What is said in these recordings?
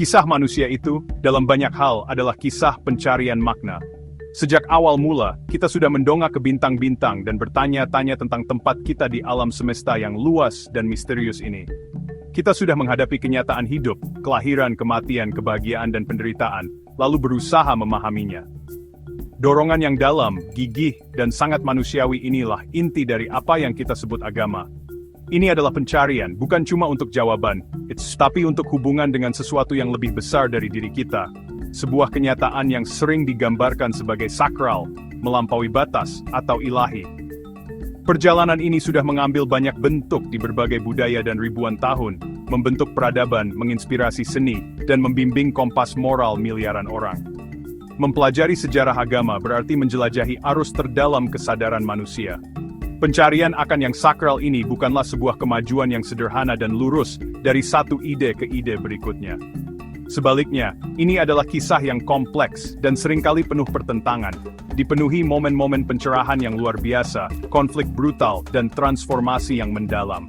Kisah manusia itu, dalam banyak hal, adalah kisah pencarian makna. Sejak awal mula, kita sudah mendongak ke bintang-bintang dan bertanya-tanya tentang tempat kita di alam semesta yang luas dan misterius ini. Kita sudah menghadapi kenyataan hidup, kelahiran, kematian, kebahagiaan, dan penderitaan, lalu berusaha memahaminya. Dorongan yang dalam, gigih, dan sangat manusiawi inilah inti dari apa yang kita sebut agama. Ini adalah pencarian, bukan cuma untuk jawaban, tapi untuk hubungan dengan sesuatu yang lebih besar dari diri kita. Sebuah kenyataan yang sering digambarkan sebagai sakral, melampaui batas, atau ilahi. Perjalanan ini sudah mengambil banyak bentuk di berbagai budaya dan ribuan tahun, membentuk peradaban, menginspirasi seni, dan membimbing kompas moral miliaran orang. Mempelajari sejarah agama berarti menjelajahi arus terdalam kesadaran manusia. Pencarian akan yang sakral ini bukanlah sebuah kemajuan yang sederhana dan lurus dari satu ide ke ide berikutnya. Sebaliknya, ini adalah kisah yang kompleks dan seringkali penuh pertentangan, dipenuhi momen-momen pencerahan yang luar biasa, konflik brutal, dan transformasi yang mendalam.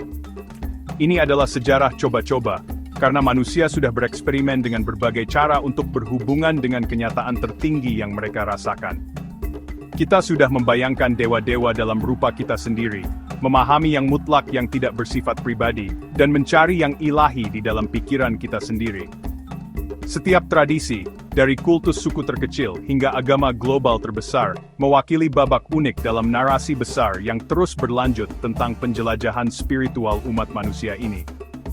Ini adalah sejarah coba-coba, karena manusia sudah bereksperimen dengan berbagai cara untuk berhubungan dengan kenyataan tertinggi yang mereka rasakan. Kita sudah membayangkan dewa-dewa dalam rupa kita sendiri, memahami yang mutlak yang tidak bersifat pribadi, dan mencari yang ilahi di dalam pikiran kita sendiri. Setiap tradisi, dari kultus suku terkecil hingga agama global terbesar, mewakili babak unik dalam narasi besar yang terus berlanjut tentang penjelajahan spiritual umat manusia ini.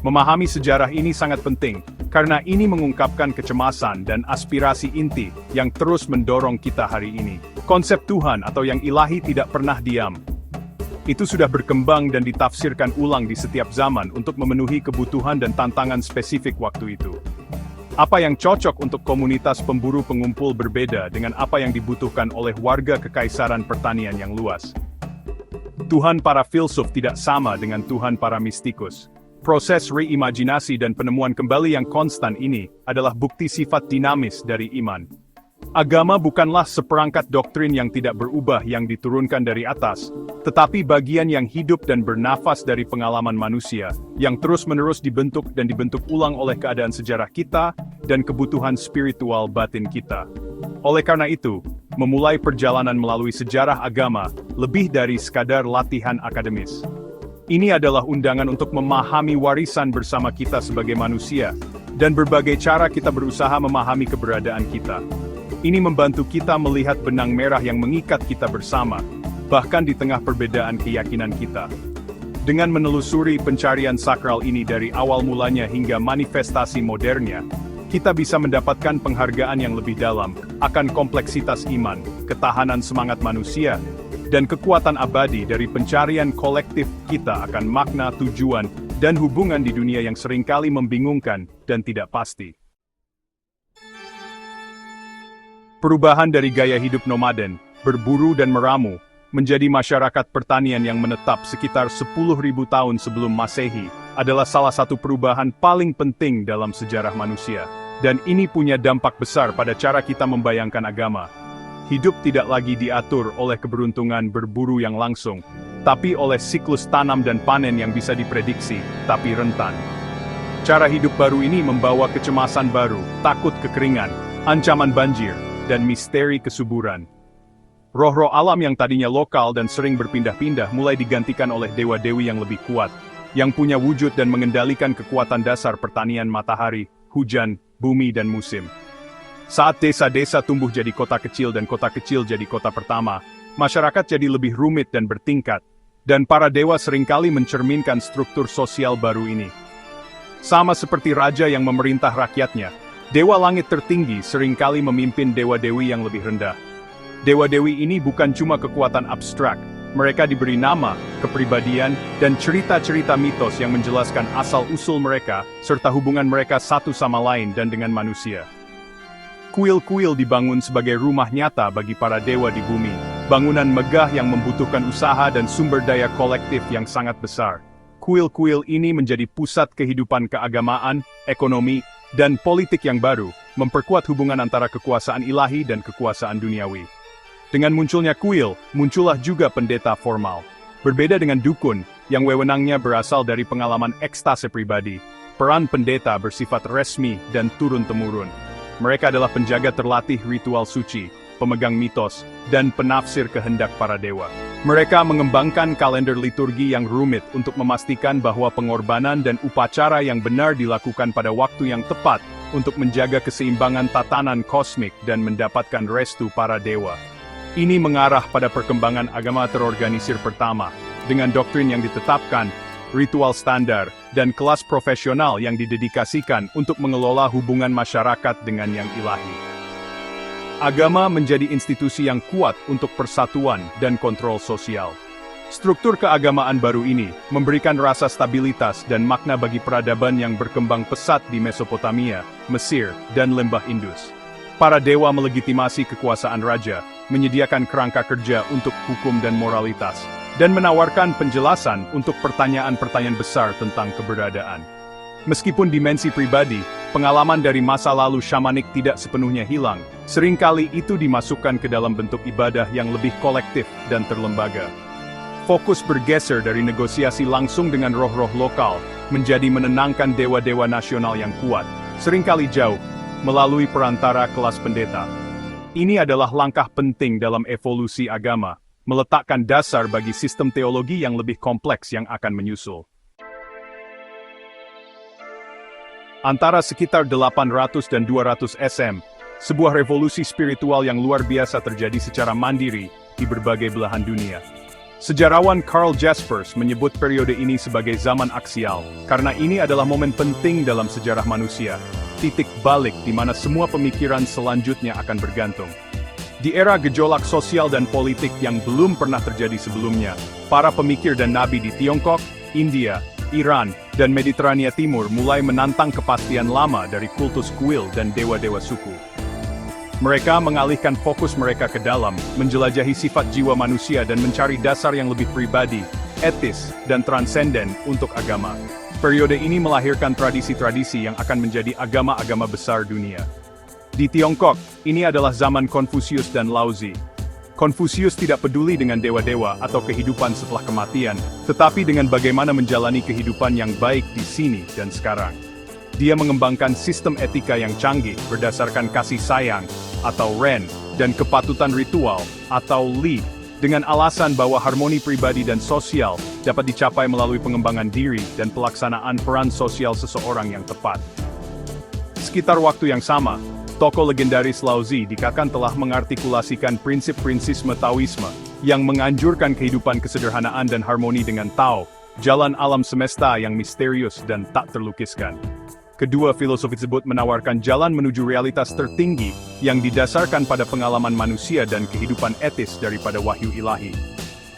Memahami sejarah ini sangat penting, karena ini mengungkapkan kecemasan dan aspirasi inti yang terus mendorong kita hari ini. Konsep Tuhan atau yang ilahi tidak pernah diam. Itu sudah berkembang dan ditafsirkan ulang di setiap zaman untuk memenuhi kebutuhan dan tantangan spesifik waktu itu. Apa yang cocok untuk komunitas pemburu pengumpul berbeda dengan apa yang dibutuhkan oleh warga kekaisaran pertanian yang luas. Tuhan para filsuf tidak sama dengan Tuhan para mistikus. Proses reimajinasi dan penemuan kembali yang konstan ini adalah bukti sifat dinamis dari iman. Agama bukanlah seperangkat doktrin yang tidak berubah yang diturunkan dari atas, tetapi bagian yang hidup dan bernafas dari pengalaman manusia, yang terus-menerus dibentuk dan dibentuk ulang oleh keadaan sejarah kita, dan kebutuhan spiritual batin kita. Oleh karena itu, memulai perjalanan melalui sejarah agama, lebih dari sekadar latihan akademis. Ini adalah undangan untuk memahami warisan bersama kita sebagai manusia, dan berbagai cara kita berusaha memahami keberadaan kita. Ini membantu kita melihat benang merah yang mengikat kita bersama, bahkan di tengah perbedaan keyakinan kita. Dengan menelusuri pencarian sakral ini dari awal mulanya hingga manifestasi modernnya, kita bisa mendapatkan penghargaan yang lebih dalam akan kompleksitas iman, ketahanan semangat manusia, dan kekuatan abadi dari pencarian kolektif kita akan makna, tujuan, dan hubungan di dunia yang seringkali membingungkan dan tidak pasti. Perubahan dari gaya hidup nomaden, berburu dan meramu, menjadi masyarakat pertanian yang menetap sekitar 10.000 tahun sebelum Masehi, adalah salah satu perubahan paling penting dalam sejarah manusia. Dan ini punya dampak besar pada cara kita membayangkan agama. Hidup tidak lagi diatur oleh keberuntungan berburu yang langsung, tapi oleh siklus tanam dan panen yang bisa diprediksi, tapi rentan. Cara hidup baru ini membawa kecemasan baru, takut kekeringan, ancaman banjir, dan misteri kesuburan. Roh-roh alam yang tadinya lokal dan sering berpindah-pindah mulai digantikan oleh dewa-dewi yang lebih kuat, yang punya wujud dan mengendalikan kekuatan dasar pertanian matahari, hujan, bumi dan musim. Saat desa-desa tumbuh jadi kota kecil dan kota kecil jadi kota pertama, masyarakat jadi lebih rumit dan bertingkat, dan para dewa seringkali mencerminkan struktur sosial baru ini. Sama seperti raja yang memerintah rakyatnya, dewa langit tertinggi seringkali memimpin dewa-dewi yang lebih rendah. Dewa-dewi ini bukan cuma kekuatan abstrak, mereka diberi nama, kepribadian, dan cerita-cerita mitos yang menjelaskan asal-usul mereka, serta hubungan mereka satu sama lain dan dengan manusia. Kuil-kuil dibangun sebagai rumah nyata bagi para dewa di bumi, bangunan megah yang membutuhkan usaha dan sumber daya kolektif yang sangat besar. Kuil-kuil ini menjadi pusat kehidupan keagamaan, ekonomi, dan politik yang baru, memperkuat hubungan antara kekuasaan ilahi dan kekuasaan duniawi. Dengan munculnya kuil, muncullah juga pendeta formal. Berbeda dengan dukun, yang wewenangnya berasal dari pengalaman ekstase pribadi. peran pendeta bersifat resmi dan turun-temurun. Mereka adalah penjaga terlatih ritual suci, pemegang mitos, dan penafsir kehendak para dewa. Mereka mengembangkan kalender liturgi yang rumit untuk memastikan bahwa pengorbanan dan upacara yang benar dilakukan pada waktu yang tepat untuk menjaga keseimbangan tatanan kosmik dan mendapatkan restu para dewa. Ini mengarah pada perkembangan agama terorganisir pertama, dengan doktrin yang ditetapkan, ritual standar, dan kelas profesional yang didedikasikan untuk mengelola hubungan masyarakat dengan yang ilahi. Agama menjadi institusi yang kuat untuk persatuan dan kontrol sosial. Struktur keagamaan baru ini memberikan rasa stabilitas dan makna bagi peradaban yang berkembang pesat di Mesopotamia, Mesir, dan lembah Indus. Para dewa melegitimasi kekuasaan raja, menyediakan kerangka kerja untuk hukum dan moralitas, dan menawarkan penjelasan untuk pertanyaan-pertanyaan besar tentang keberadaan. Meskipun dimensi pribadi, pengalaman dari masa lalu syamanik tidak sepenuhnya hilang, seringkali itu dimasukkan ke dalam bentuk ibadah yang lebih kolektif dan terlembaga. Fokus bergeser dari negosiasi langsung dengan roh-roh lokal, menjadi menenangkan dewa-dewa nasional yang kuat, seringkali jauh, melalui perantara kelas pendeta. Ini adalah langkah penting dalam evolusi agama, meletakkan dasar bagi sistem teologi yang lebih kompleks yang akan menyusul. Antara sekitar 800 dan 200 SM, sebuah revolusi spiritual yang luar biasa terjadi secara mandiri di berbagai belahan dunia. Sejarawan Karl Jaspers menyebut periode ini sebagai zaman aksial, karena ini adalah momen penting dalam sejarah manusia, titik balik di mana semua pemikiran selanjutnya akan bergantung. Di era gejolak sosial dan politik yang belum pernah terjadi sebelumnya, para pemikir dan nabi di Tiongkok, India, Iran, dan Mediterania Timur mulai menantang kepastian lama dari kultus kuil dan dewa-dewa suku. Mereka mengalihkan fokus mereka ke dalam, menjelajahi sifat jiwa manusia dan mencari dasar yang lebih pribadi, etis, dan transenden untuk agama. Periode ini melahirkan tradisi-tradisi yang akan menjadi agama-agama besar dunia. Di Tiongkok, ini adalah zaman Konfusius dan Laozi. Konfusius tidak peduli dengan dewa-dewa atau kehidupan setelah kematian, tetapi dengan bagaimana menjalani kehidupan yang baik di sini dan sekarang. Dia mengembangkan sistem etika yang canggih berdasarkan kasih sayang, atau Ren, dan kepatutan ritual, atau Li, dengan alasan bahwa harmoni pribadi dan sosial dapat dicapai melalui pengembangan diri dan pelaksanaan peran sosial seseorang yang tepat. Sekitar waktu yang sama, tokoh legendaris Laozi dikatakan telah mengartikulasikan prinsip-prinsip Taoisme yang menganjurkan kehidupan kesederhanaan dan harmoni dengan Tao, jalan alam semesta yang misterius dan tak terlukiskan. Kedua filosofi tersebut menawarkan jalan menuju realitas tertinggi yang didasarkan pada pengalaman manusia dan kehidupan etis daripada wahyu ilahi.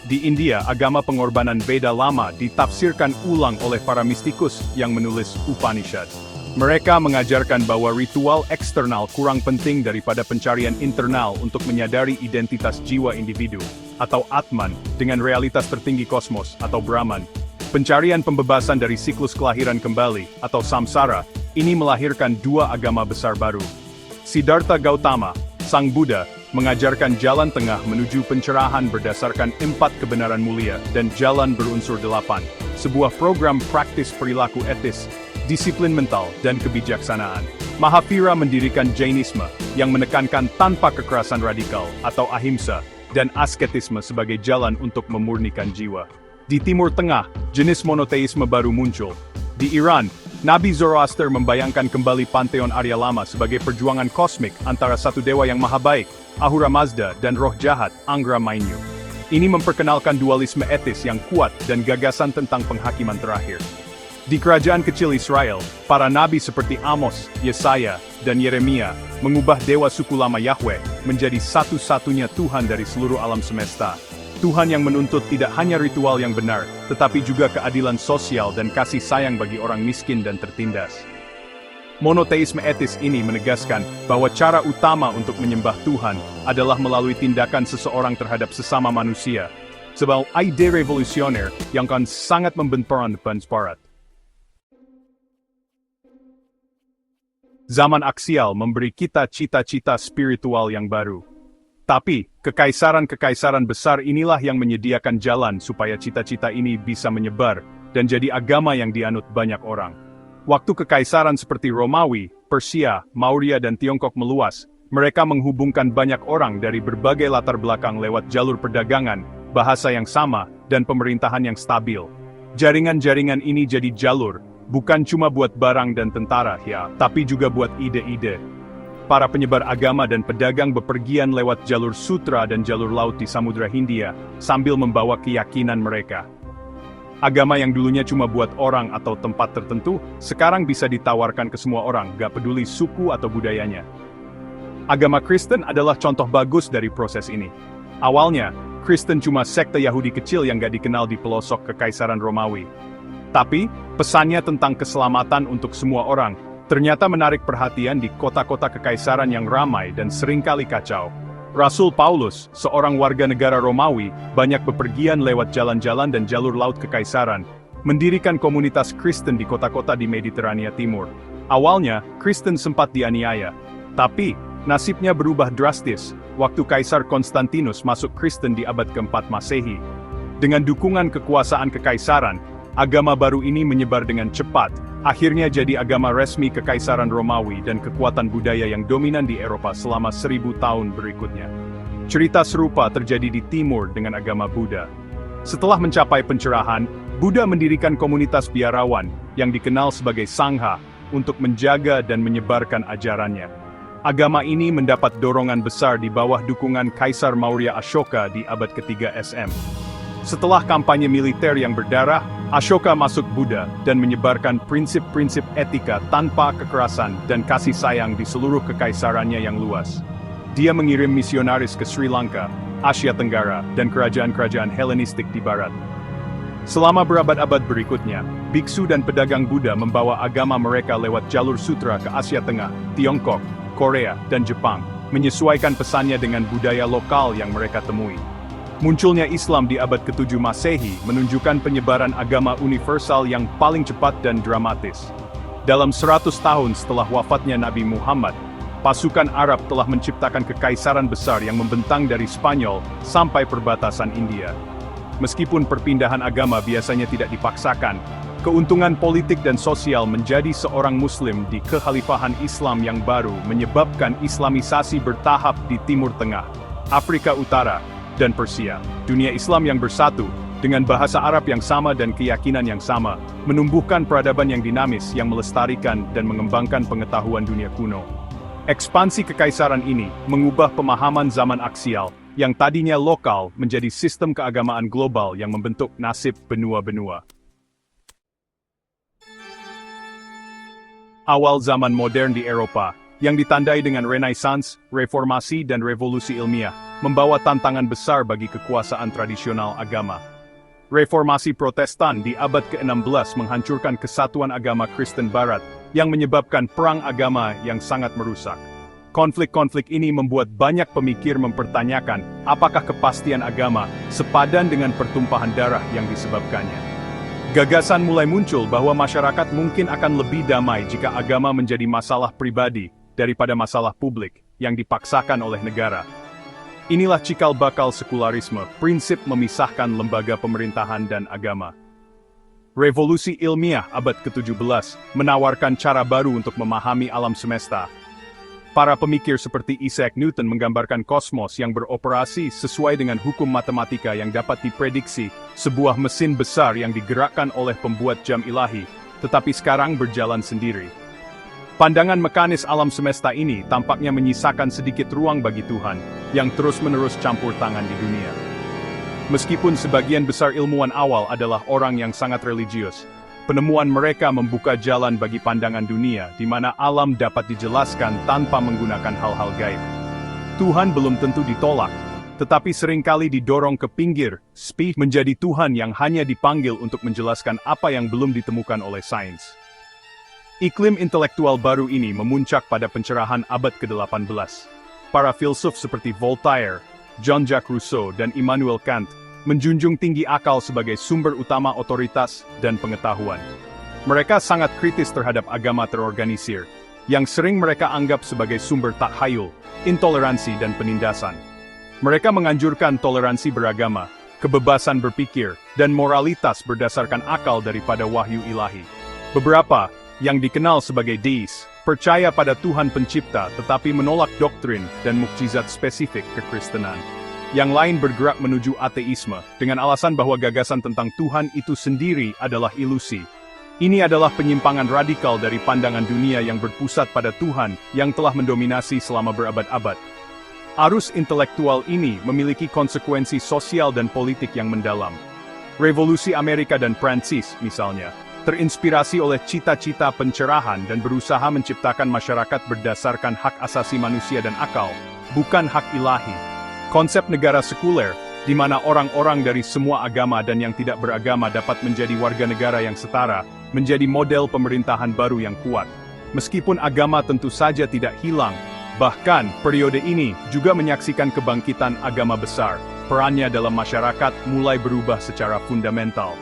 Di India, agama pengorbanan Veda lama ditafsirkan ulang oleh para mistikus yang menulis Upanishad. Mereka mengajarkan bahwa ritual eksternal kurang penting daripada pencarian internal untuk menyadari identitas jiwa individu, atau Atman, dengan realitas tertinggi kosmos, atau Brahman. Pencarian pembebasan dari siklus kelahiran kembali, atau samsara, ini melahirkan dua agama besar baru. Siddhartha Gautama, Sang Buddha, mengajarkan jalan tengah menuju pencerahan berdasarkan 4 kebenaran mulia dan jalan berunsur 8, sebuah program praktis perilaku etis, disiplin mental, dan kebijaksanaan. Mahavira mendirikan Jainisme, yang menekankan tanpa kekerasan radikal, atau ahimsa, dan asketisme sebagai jalan untuk memurnikan jiwa. Di Timur Tengah, jenis monoteisme baru muncul. Di Iran, Nabi Zoroaster membayangkan kembali Pantheon Arya Lama sebagai perjuangan kosmik antara satu dewa yang maha baik, Ahura Mazda, dan roh jahat, Angra Mainyu. Ini memperkenalkan dualisme etis yang kuat dan gagasan tentang penghakiman terakhir. Di kerajaan kecil Israel, para nabi seperti Amos, Yesaya, dan Yeremia mengubah dewa suku lama Yahweh menjadi satu-satunya Tuhan dari seluruh alam semesta. Tuhan yang menuntut tidak hanya ritual yang benar, tetapi juga keadilan sosial dan kasih sayang bagi orang miskin dan tertindas. Monoteisme etis ini menegaskan bahwa cara utama untuk menyembah Tuhan adalah melalui tindakan seseorang terhadap sesama manusia, sebuah ide revolusioner yang akan sangat membenturkan Barat. Zaman aksial memberi kita cita-cita spiritual yang baru. Tapi, kekaisaran-kekaisaran besar inilah yang menyediakan jalan supaya cita-cita ini bisa menyebar dan jadi agama yang dianut banyak orang. Waktu kekaisaran seperti Romawi, Persia, Maurya dan Tiongkok meluas, mereka menghubungkan banyak orang dari berbagai latar belakang lewat jalur perdagangan, bahasa yang sama, dan pemerintahan yang stabil. Jaringan-jaringan ini jadi jalur, bukan cuma buat barang dan tentara, ya, tapi juga buat ide-ide. Para penyebar agama dan pedagang bepergian lewat jalur sutra dan jalur laut di Samudra Hindia, sambil membawa keyakinan mereka. Agama yang dulunya cuma buat orang atau tempat tertentu, sekarang bisa ditawarkan ke semua orang, gak peduli suku atau budayanya. Agama Kristen adalah contoh bagus dari proses ini. Awalnya, Kristen cuma sekte Yahudi kecil yang gak dikenal di pelosok Kekaisaran Romawi. Tapi, pesannya tentang keselamatan untuk semua orang, ternyata menarik perhatian di kota-kota kekaisaran yang ramai dan seringkali kacau. Rasul Paulus, seorang warga negara Romawi, banyak bepergian lewat jalan-jalan dan jalur laut kekaisaran, mendirikan komunitas Kristen di kota-kota di Mediterania Timur. Awalnya, Kristen sempat dianiaya. Tapi, nasibnya berubah drastis, waktu Kaisar Konstantinus masuk Kristen di abad keempat Masehi. Dengan dukungan kekuasaan kekaisaran, agama baru ini menyebar dengan cepat, akhirnya jadi agama resmi Kekaisaran Romawi dan kekuatan budaya yang dominan di Eropa selama 1000 tahun berikutnya. Cerita serupa terjadi di Timur dengan agama Buddha. Setelah mencapai pencerahan, Buddha mendirikan komunitas biarawan yang dikenal sebagai Sangha untuk menjaga dan menyebarkan ajarannya. Agama ini mendapat dorongan besar di bawah dukungan Kaisar Maurya Ashoka di abad ketiga SM. Setelah kampanye militer yang berdarah, Ashoka masuk Buddha dan menyebarkan prinsip-prinsip etika tanpa kekerasan dan kasih sayang di seluruh kekaisarannya yang luas. Dia mengirim misionaris ke Sri Lanka, Asia Tenggara, dan kerajaan-kerajaan Helenistik di barat. Selama berabad-abad berikutnya, biksu dan pedagang Buddha membawa agama mereka lewat jalur sutra ke Asia Tengah, Tiongkok, Korea, dan Jepang, menyesuaikan pesannya dengan budaya lokal yang mereka temui. Munculnya Islam di abad ke-7 Masehi menunjukkan penyebaran agama universal yang paling cepat dan dramatis. Dalam 100 tahun setelah wafatnya Nabi Muhammad, pasukan Arab telah menciptakan kekaisaran besar yang membentang dari Spanyol sampai perbatasan India. Meskipun perpindahan agama biasanya tidak dipaksakan, keuntungan politik dan sosial menjadi seorang Muslim di kekhalifahan Islam yang baru menyebabkan Islamisasi bertahap di Timur Tengah, Afrika Utara, dan Persia. Dunia Islam yang bersatu, dengan bahasa Arab yang sama dan keyakinan yang sama, menumbuhkan peradaban yang dinamis yang melestarikan dan mengembangkan pengetahuan dunia kuno. Ekspansi kekaisaran ini mengubah pemahaman zaman aksial, yang tadinya lokal menjadi sistem keagamaan global yang membentuk nasib benua-benua. Awal zaman modern di Eropa, yang ditandai dengan Renaissance, Reformasi dan Revolusi Ilmiah, membawa tantangan besar bagi kekuasaan tradisional agama. Reformasi Protestan di abad ke-16 menghancurkan kesatuan agama Kristen Barat, yang menyebabkan perang agama yang sangat merusak. Konflik-konflik ini membuat banyak pemikir mempertanyakan apakah kepastian agama sepadan dengan pertumpahan darah yang disebabkannya. Gagasan mulai muncul bahwa masyarakat mungkin akan lebih damai jika agama menjadi masalah pribadi daripada masalah publik yang dipaksakan oleh negara. Inilah cikal bakal sekularisme, prinsip memisahkan lembaga pemerintahan dan agama. Revolusi ilmiah abad ke-17 menawarkan cara baru untuk memahami alam semesta. Para pemikir seperti Isaac Newton menggambarkan kosmos yang beroperasi sesuai dengan hukum matematika yang dapat diprediksi, sebuah mesin besar yang digerakkan oleh pembuat jam ilahi, tetapi sekarang berjalan sendiri. Pandangan mekanis alam semesta ini tampaknya menyisakan sedikit ruang bagi Tuhan, yang terus-menerus campur tangan di dunia. Meskipun sebagian besar ilmuwan awal adalah orang yang sangat religius, penemuan mereka membuka jalan bagi pandangan dunia di mana alam dapat dijelaskan tanpa menggunakan hal-hal gaib. Tuhan belum tentu ditolak, tetapi seringkali didorong ke pinggir, menjadi Tuhan yang hanya dipanggil untuk menjelaskan apa yang belum ditemukan oleh sains. Iklim intelektual baru ini memuncak pada pencerahan abad ke-18. Para filsuf seperti Voltaire, Jean-Jacques Rousseau, dan Immanuel Kant menjunjung tinggi akal sebagai sumber utama otoritas dan pengetahuan. Mereka sangat kritis terhadap agama terorganisir, yang sering mereka anggap sebagai sumber takhayul, intoleransi dan penindasan. Mereka menganjurkan toleransi beragama, kebebasan berpikir, dan moralitas berdasarkan akal daripada wahyu ilahi. Beberapa, yang dikenal sebagai deis, percaya pada Tuhan pencipta tetapi menolak doktrin dan mukjizat spesifik kekristenan. Yang lain bergerak menuju ateisme, dengan alasan bahwa gagasan tentang Tuhan itu sendiri adalah ilusi. Ini adalah penyimpangan radikal dari pandangan dunia yang berpusat pada Tuhan yang telah mendominasi selama berabad-abad. Arus intelektual ini memiliki konsekuensi sosial dan politik yang mendalam. Revolusi Amerika dan Prancis, misalnya, terinspirasi oleh cita-cita pencerahan dan berusaha menciptakan masyarakat berdasarkan hak asasi manusia dan akal, bukan hak ilahi. Konsep negara sekuler, di mana orang-orang dari semua agama dan yang tidak beragama dapat menjadi warga negara yang setara, menjadi model pemerintahan baru yang kuat. Meskipun agama tentu saja tidak hilang, bahkan periode ini juga menyaksikan kebangkitan agama besar. Perannya dalam masyarakat mulai berubah secara fundamental.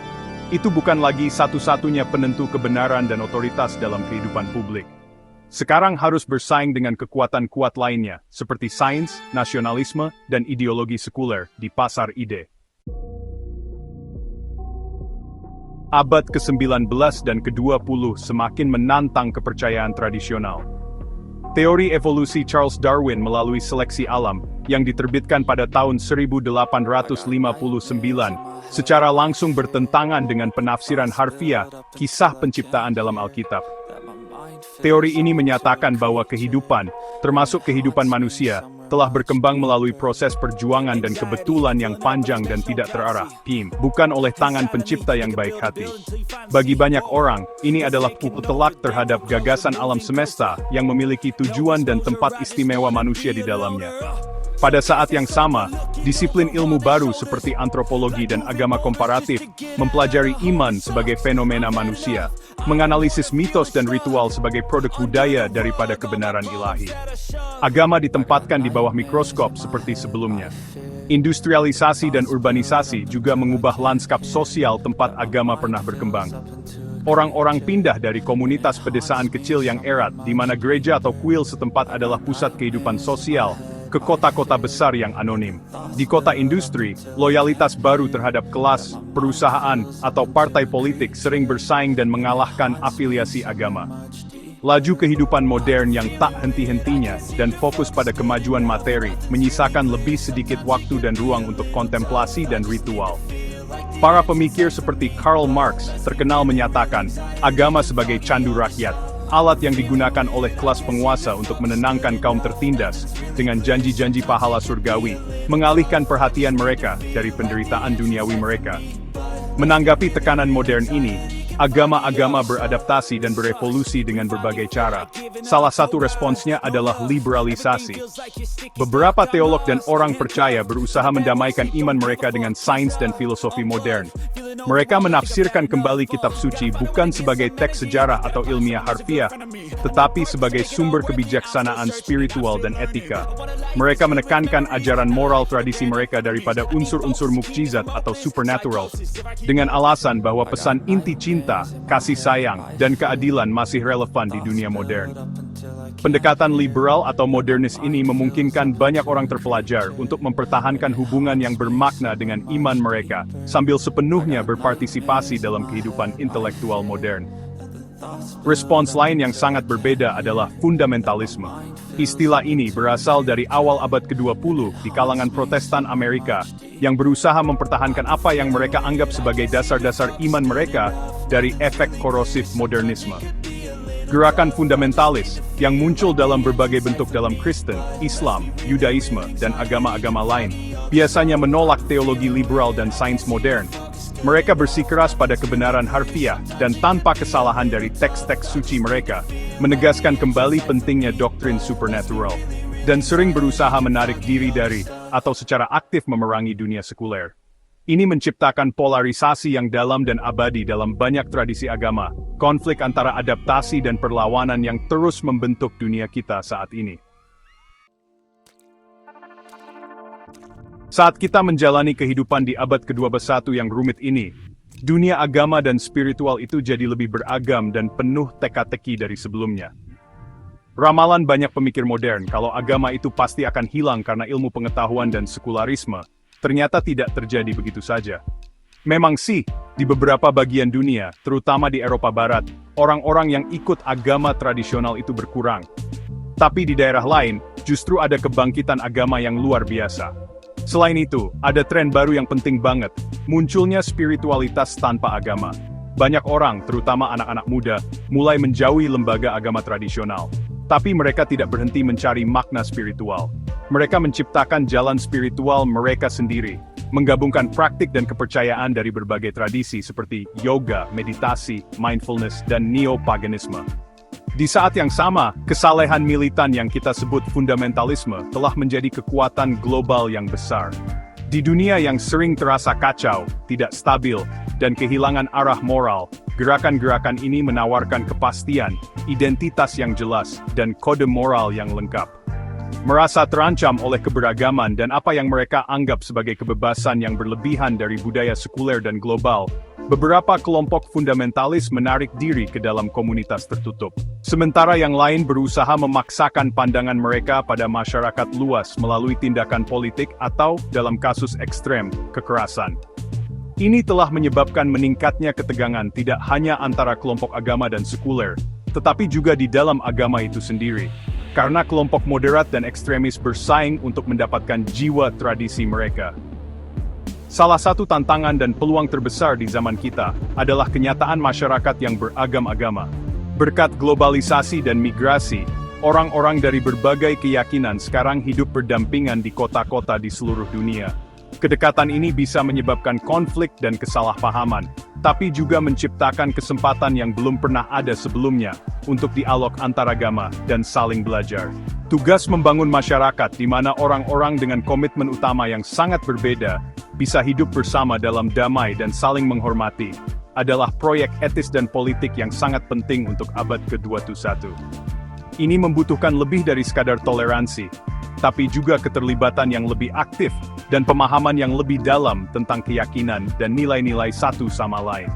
Itu bukan lagi satu-satunya penentu kebenaran dan otoritas dalam kehidupan publik. Sekarang harus bersaing dengan kekuatan kuat lainnya, seperti sains, nasionalisme, dan ideologi sekuler di pasar ide. Abad ke-19 dan ke-20 semakin menantang kepercayaan tradisional. Teori evolusi Charles Darwin melalui seleksi alam, yang diterbitkan pada tahun 1859, secara langsung bertentangan dengan penafsiran harfiah kisah penciptaan dalam Alkitab. Teori ini menyatakan bahwa kehidupan, termasuk kehidupan manusia, telah berkembang melalui proses perjuangan dan kebetulan yang panjang dan tidak terarah, bukan oleh tangan pencipta yang baik hati. Bagi banyak orang, ini adalah pukul telak terhadap gagasan alam semesta yang memiliki tujuan dan tempat istimewa manusia di dalamnya. Pada saat yang sama, disiplin ilmu baru seperti antropologi dan agama komparatif mempelajari iman sebagai fenomena manusia, menganalisis mitos dan ritual sebagai produk budaya daripada kebenaran ilahi. Agama ditempatkan di bawah mikroskop seperti sebelumnya. Industrialisasi dan urbanisasi juga mengubah lanskap sosial tempat agama pernah berkembang. Orang-orang pindah dari komunitas pedesaan kecil yang erat, di mana gereja atau kuil setempat adalah pusat kehidupan sosial, ke kota-kota besar yang anonim. Di kota industri, loyalitas baru terhadap kelas, perusahaan, atau partai politik sering bersaing dan mengalahkan afiliasi agama. Laju kehidupan modern yang tak henti-hentinya dan fokus pada kemajuan materi, menyisakan lebih sedikit waktu dan ruang untuk kontemplasi dan ritual. Para pemikir seperti Karl Marx terkenal menyatakan, agama sebagai candu rakyat, alat yang digunakan oleh kelas penguasa untuk menenangkan kaum tertindas, dengan janji-janji pahala surgawi, mengalihkan perhatian mereka dari penderitaan duniawi mereka. Menanggapi tekanan modern ini, agama-agama beradaptasi dan berevolusi dengan berbagai cara. Salah satu responsnya adalah liberalisasi. Beberapa teolog dan orang percaya berusaha mendamaikan iman mereka dengan sains dan filosofi modern. Mereka menafsirkan kembali kitab suci bukan sebagai teks sejarah atau ilmiah harfiah, tetapi sebagai sumber kebijaksanaan spiritual dan etika. Mereka menekankan ajaran moral tradisi mereka daripada unsur-unsur mukjizat atau supernatural, dengan alasan bahwa pesan inti cinta, kasih sayang, dan keadilan masih relevan di dunia modern. Pendekatan liberal atau modernis ini memungkinkan banyak orang terpelajar untuk mempertahankan hubungan yang bermakna dengan iman mereka, sambil sepenuhnya berpartisipasi dalam kehidupan intelektual modern. Respons lain yang sangat berbeda adalah fundamentalisme. Istilah ini berasal dari awal abad ke-20 di kalangan Protestan Amerika, yang berusaha mempertahankan apa yang mereka anggap sebagai dasar-dasar iman mereka dari efek korosif modernisme. Gerakan fundamentalis, yang muncul dalam berbagai bentuk dalam Kristen, Islam, Yudaisme, dan agama-agama lain, biasanya menolak teologi liberal dan sains modern. Mereka bersikeras pada kebenaran harfiah dan tanpa kesalahan dari teks-teks suci mereka, menegaskan kembali pentingnya doktrin supernatural, dan sering berusaha menarik diri dari, atau secara aktif memerangi dunia sekuler. Ini menciptakan polarisasi yang dalam dan abadi dalam banyak tradisi agama, konflik antara adaptasi dan perlawanan yang terus membentuk dunia kita saat ini. Saat kita menjalani kehidupan di abad ke-21 yang rumit ini, dunia agama dan spiritual itu jadi lebih beragam dan penuh teka-teki dari sebelumnya. Ramalan banyak pemikir modern kalau agama itu pasti akan hilang karena ilmu pengetahuan dan sekularisme, ternyata tidak terjadi begitu saja. Memang sih, di beberapa bagian dunia, terutama di Eropa Barat, orang-orang yang ikut agama tradisional itu berkurang. Tapi di daerah lain, justru ada kebangkitan agama yang luar biasa. Selain itu, ada tren baru yang penting banget, munculnya spiritualitas tanpa agama. Banyak orang, terutama anak-anak muda, mulai menjauhi lembaga agama tradisional. Tapi mereka tidak berhenti mencari makna spiritual. Mereka menciptakan jalan spiritual mereka sendiri, menggabungkan praktik dan kepercayaan dari berbagai tradisi seperti yoga, meditasi, mindfulness, dan neo-paganisme. Di saat yang sama, kesalehan militan yang kita sebut fundamentalisme telah menjadi kekuatan global yang besar. Di dunia yang sering terasa kacau, tidak stabil, dan kehilangan arah moral, gerakan-gerakan ini menawarkan kepastian, identitas yang jelas, dan kode moral yang lengkap. Merasa terancam oleh keberagaman dan apa yang mereka anggap sebagai kebebasan yang berlebihan dari budaya sekuler dan global, beberapa kelompok fundamentalis menarik diri ke dalam komunitas tertutup. Sementara yang lain berusaha memaksakan pandangan mereka pada masyarakat luas melalui tindakan politik atau, dalam kasus ekstrem, kekerasan. Ini telah menyebabkan meningkatnya ketegangan tidak hanya antara kelompok agama dan sekuler, tetapi juga di dalam agama itu sendiri. Karena kelompok moderat dan ekstremis bersaing untuk mendapatkan jiwa tradisi mereka. Salah satu tantangan dan peluang terbesar di zaman kita adalah kenyataan masyarakat yang beragam agama. Berkat globalisasi dan migrasi, orang-orang dari berbagai keyakinan sekarang hidup berdampingan di kota-kota di seluruh dunia. Kedekatan ini bisa menyebabkan konflik dan kesalahpahaman, tapi juga menciptakan kesempatan yang belum pernah ada sebelumnya untuk dialog antaragama dan saling belajar. Tugas membangun masyarakat di mana orang-orang dengan komitmen utama yang sangat berbeda bisa hidup bersama dalam damai dan saling menghormati adalah proyek etis dan politik yang sangat penting untuk abad ke-21. Ini membutuhkan lebih dari sekadar toleransi, tapi juga keterlibatan yang lebih aktif dan pemahaman yang lebih dalam tentang keyakinan dan nilai-nilai satu sama lain.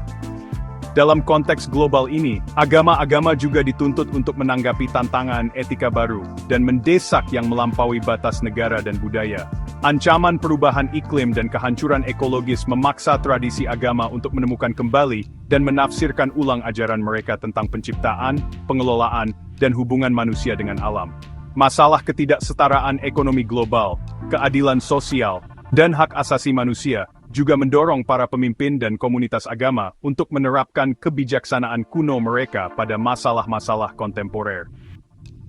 Dalam konteks global ini, agama-agama juga dituntut untuk menanggapi tantangan etika baru dan mendesak yang melampaui batas negara dan budaya. Ancaman perubahan iklim dan kehancuran ekologis memaksa tradisi agama untuk menemukan kembali dan menafsirkan ulang ajaran mereka tentang penciptaan, pengelolaan, dan hubungan manusia dengan alam. Masalah ketidaksetaraan ekonomi global, keadilan sosial, dan hak asasi manusia juga mendorong para pemimpin dan komunitas agama untuk menerapkan kebijaksanaan kuno mereka pada masalah-masalah kontemporer.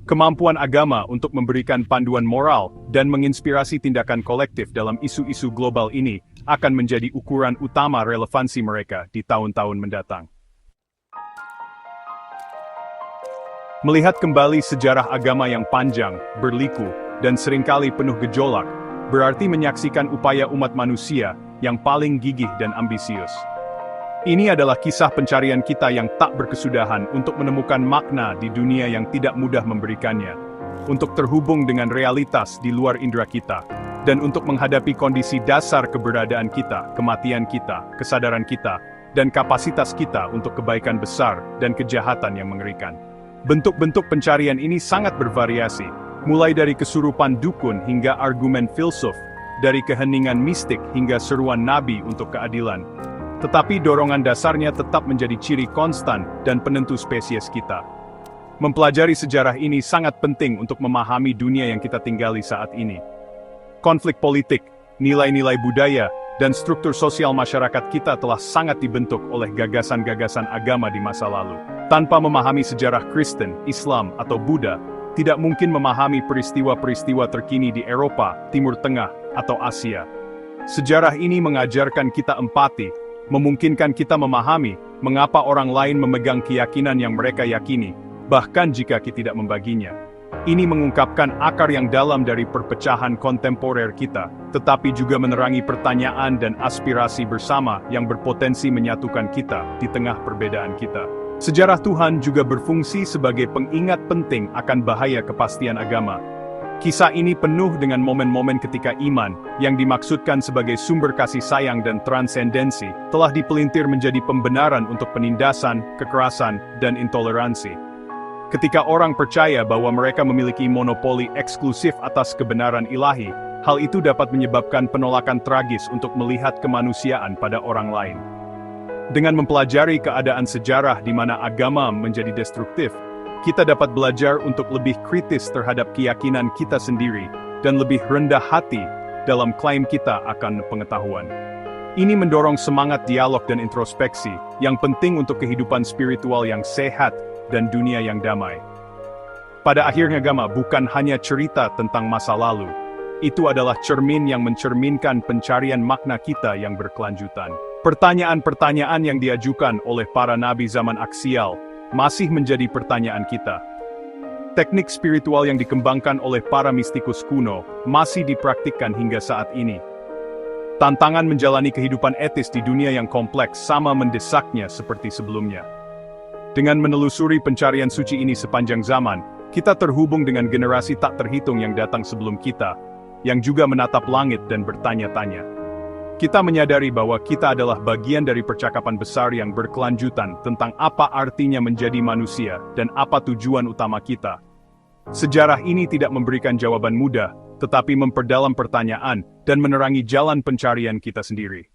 Kemampuan agama untuk memberikan panduan moral dan menginspirasi tindakan kolektif dalam isu-isu global ini akan menjadi ukuran utama relevansi mereka di tahun-tahun mendatang. Melihat kembali sejarah agama yang panjang, berliku, dan seringkali penuh gejolak, berarti menyaksikan upaya umat manusia yang paling gigih dan ambisius. Ini adalah kisah pencarian kita yang tak berkesudahan untuk menemukan makna di dunia yang tidak mudah memberikannya, untuk terhubung dengan realitas di luar indera kita, dan untuk menghadapi kondisi dasar keberadaan kita, kematian kita, kesadaran kita, dan kapasitas kita untuk kebaikan besar dan kejahatan yang mengerikan. Bentuk-bentuk pencarian ini sangat bervariasi, mulai dari kesurupan dukun hingga argumen filsuf, dari keheningan mistik hingga seruan nabi untuk keadilan. Tetapi dorongan dasarnya tetap menjadi ciri konstan dan penentu spesies kita. Mempelajari sejarah ini sangat penting untuk memahami dunia yang kita tinggali saat ini. Konflik politik, nilai-nilai budaya, dan struktur sosial masyarakat kita telah sangat dibentuk oleh gagasan-gagasan agama di masa lalu. Tanpa memahami sejarah Kristen, Islam, atau Buddha, tidak mungkin memahami peristiwa-peristiwa terkini di Eropa, Timur Tengah, atau Asia. Sejarah ini mengajarkan kita empati, memungkinkan kita memahami mengapa orang lain memegang keyakinan yang mereka yakini, bahkan jika kita tidak membaginya. Ini mengungkapkan akar yang dalam dari perpecahan kontemporer kita, tetapi juga menerangi pertanyaan dan aspirasi bersama yang berpotensi menyatukan kita di tengah perbedaan kita. Sejarah Tuhan juga berfungsi sebagai pengingat penting akan bahaya kepastian agama. Kisah ini penuh dengan momen-momen ketika iman, yang dimaksudkan sebagai sumber kasih sayang dan transendensi, telah dipelintir menjadi pembenaran untuk penindasan, kekerasan, dan intoleransi. Ketika orang percaya bahwa mereka memiliki monopoli eksklusif atas kebenaran ilahi, hal itu dapat menyebabkan penolakan tragis untuk melihat kemanusiaan pada orang lain. Dengan mempelajari keadaan sejarah di mana agama menjadi destruktif, kita dapat belajar untuk lebih kritis terhadap keyakinan kita sendiri dan lebih rendah hati dalam klaim kita akan pengetahuan. Ini mendorong semangat dialog dan introspeksi yang penting untuk kehidupan spiritual yang sehat dan dunia yang damai. Pada akhirnya agama bukan hanya cerita tentang masa lalu, itu adalah cermin yang mencerminkan pencarian makna kita yang berkelanjutan. Pertanyaan-pertanyaan yang diajukan oleh para nabi zaman aksial masih menjadi pertanyaan kita. Teknik spiritual yang dikembangkan oleh para mistikus kuno masih dipraktikkan hingga saat ini. Tantangan menjalani kehidupan etis di dunia yang kompleks sama mendesaknya seperti sebelumnya. Dengan menelusuri pencarian suci ini sepanjang zaman, kita terhubung dengan generasi tak terhitung yang datang sebelum kita, yang juga menatap langit dan bertanya-tanya. Kita menyadari bahwa kita adalah bagian dari percakapan besar yang berkelanjutan tentang apa artinya menjadi manusia dan apa tujuan utama kita. Sejarah ini tidak memberikan jawaban mudah, tetapi memperdalam pertanyaan dan menerangi jalan pencarian kita sendiri.